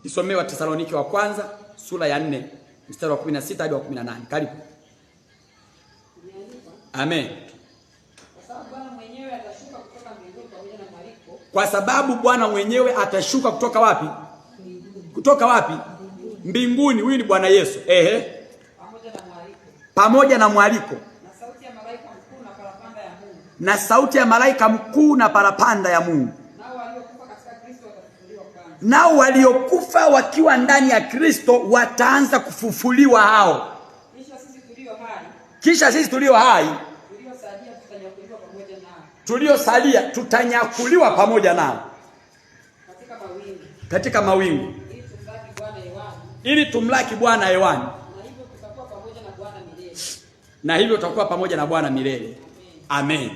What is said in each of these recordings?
Isomee Wathesalonike wa kwanza sura ya 4 mstari wa 16 hadi wa 18. Karibu. Amen. Kwa sababu Bwana mwenyewe atashuka kutoka wapi? Kutoka wapi? Mbinguni. Huyu ni Bwana Yesu. Pamoja na mwaliko. Na sauti ya malaika mkuu na parapanda ya Mungu. Nao waliokufa wakiwa ndani ya Kristo wataanza kufufuliwa hao. Kisha sisi tulio hai tuliosalia tutanyakuliwa pamoja nao katika mawingu ili tumlaki Bwana hewani, na hivyo tutakuwa pamoja na Bwana milele. Amen.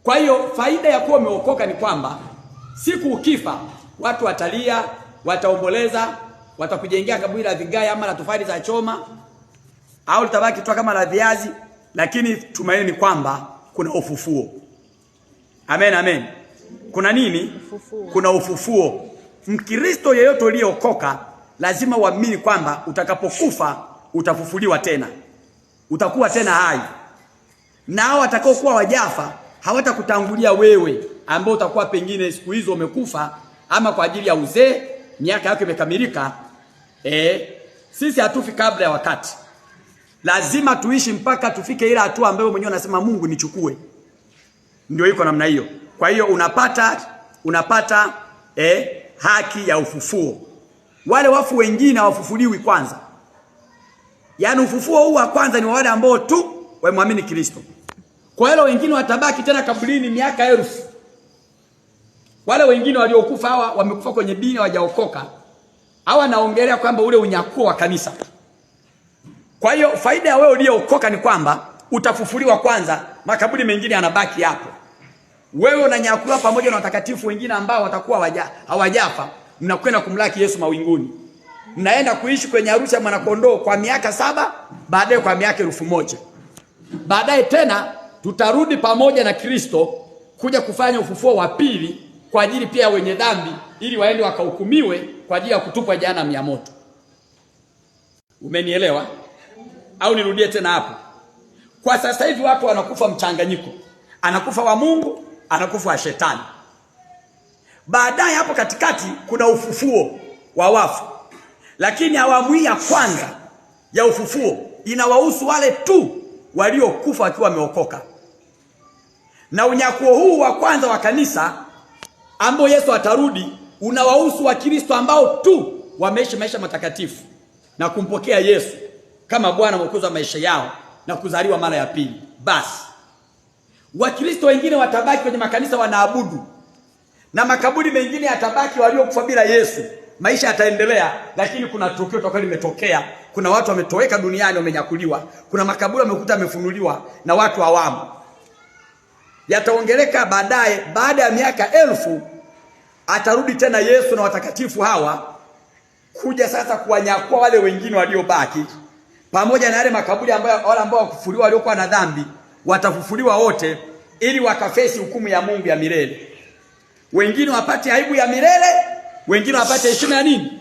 Kwa hiyo faida ya kuwa umeokoka ni kwamba siku ukifa watu watalia, wataomboleza, watakujengea kaburi la vigae ama la tofali za choma, au litabaki tu kama la viazi, lakini tumaini ni kwamba kuna ufufuo. Amen, amen. Kuna nini? Ufufuo. Kuna ufufuo. Mkristo yeyote aliyeokoka lazima uamini kwamba utakapokufa utafufuliwa tena. Utakuwa tena hai. Nao watakao kuwa wajafa hawatakutangulia wewe ambao utakuwa pengine siku hizo umekufa ama kwa ajili ya uzee, miaka yako imekamilika. Sisi hatufi kabla ya wakati. Lazima tuishi mpaka tufike ile hatua ambayo mwenyewe anasema Mungu nichukue. Ndio iko namna hiyo. Kwa hiyo unapata haki ya ufufuo. Wale wafu wengine hawafufuliwi kwanza. Yaani ufufuo huu wa kwanza ni wale ambao tu wamwamini Kristo. Kwa hiyo wengine watabaki tena kaburini miaka 1000. Wale wengine waliokufa hawa wamekufa kwenye dini hawajaokoka. Hawa naongelea kwamba ule unyakuo wa kanisa. Kwa hiyo faida ya wewe uliyookoka ni kwamba utafufuliwa kwanza, makaburi mengine yanabaki hapo. Wewe unanyakuliwa pamoja na watakatifu wengine ambao watakuwa hawajafa, mnakwenda kumlaki Yesu mawinguni. Mnaenda kuishi kwenye harusi ya mwana kondoo kwa miaka 7, baadaye kwa miaka 1000. Baadaye tena tutarudi pamoja na Kristo kuja kufanya ufufuo wa pili kwa ajili pia wenye dhambi, ili waende wakahukumiwe kwa ajili ya kutupwa jehanamu ya moto. Umenielewa? Au nirudie tena hapo? Kwa sasa hivi watu wanakufa mchanganyiko. Anakufa wa Mungu, anakufa wa shetani. Baadaye hapo katikati kuna ufufuo wa wafu. Lakini awamu hii ya kwanza ya ufufuo inawahusu wale tu waliokufa wakiwa wameokoka. Na unyakuo huu wa kwanza wa kanisa ambao Yesu atarudi unawahusu wa Kristo ambao tu wameishi maisha matakatifu na kumpokea Yesu kama Bwana Mwokozi wa maisha yao na kuzaliwa mara ya pili. Basi Wakristo wengine watabaki kwenye makanisa wanaabudu, na makaburi mengine yatabaki waliokufa bila Yesu. Maisha yataendelea, lakini kuna tukio tokeo limetokea. Kuna watu wametoweka duniani, wamenyakuliwa. Kuna makaburi wamekuta yamefunuliwa na watu hawamo. Yataongeleka baadaye, baada ya miaka 1000 atarudi tena Yesu na watakatifu hawa kuja sasa kuwanyakua wale wengine waliobaki, pamoja na yale makaburi ambayo wale ambao wakufufuliwa waliokuwa na dhambi watafufuliwa wote, ili wakafesi hukumu ya Mungu ya milele. Wengine wapate aibu ya milele, wengine wapate heshima ya nini?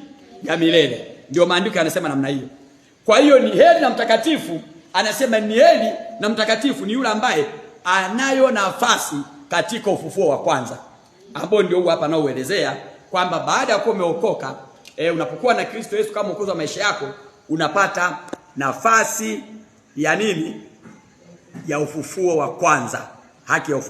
Ya milele. Ndio maandiko yanasema namna hiyo. Kwa hiyo ni heri na mtakatifu, anasema ni heri na mtakatifu ni yule ambaye anayo nafasi katika ufufuo wa kwanza, ambao ndio huu hapa naoelezea kwamba baada ya kuwa umeokoka, unapokuwa na Kristo Yesu kama mwokozi wa maisha yako, unapata nafasi ya nini? Ya ufufuo wa kwanza, haki ya ufufuo.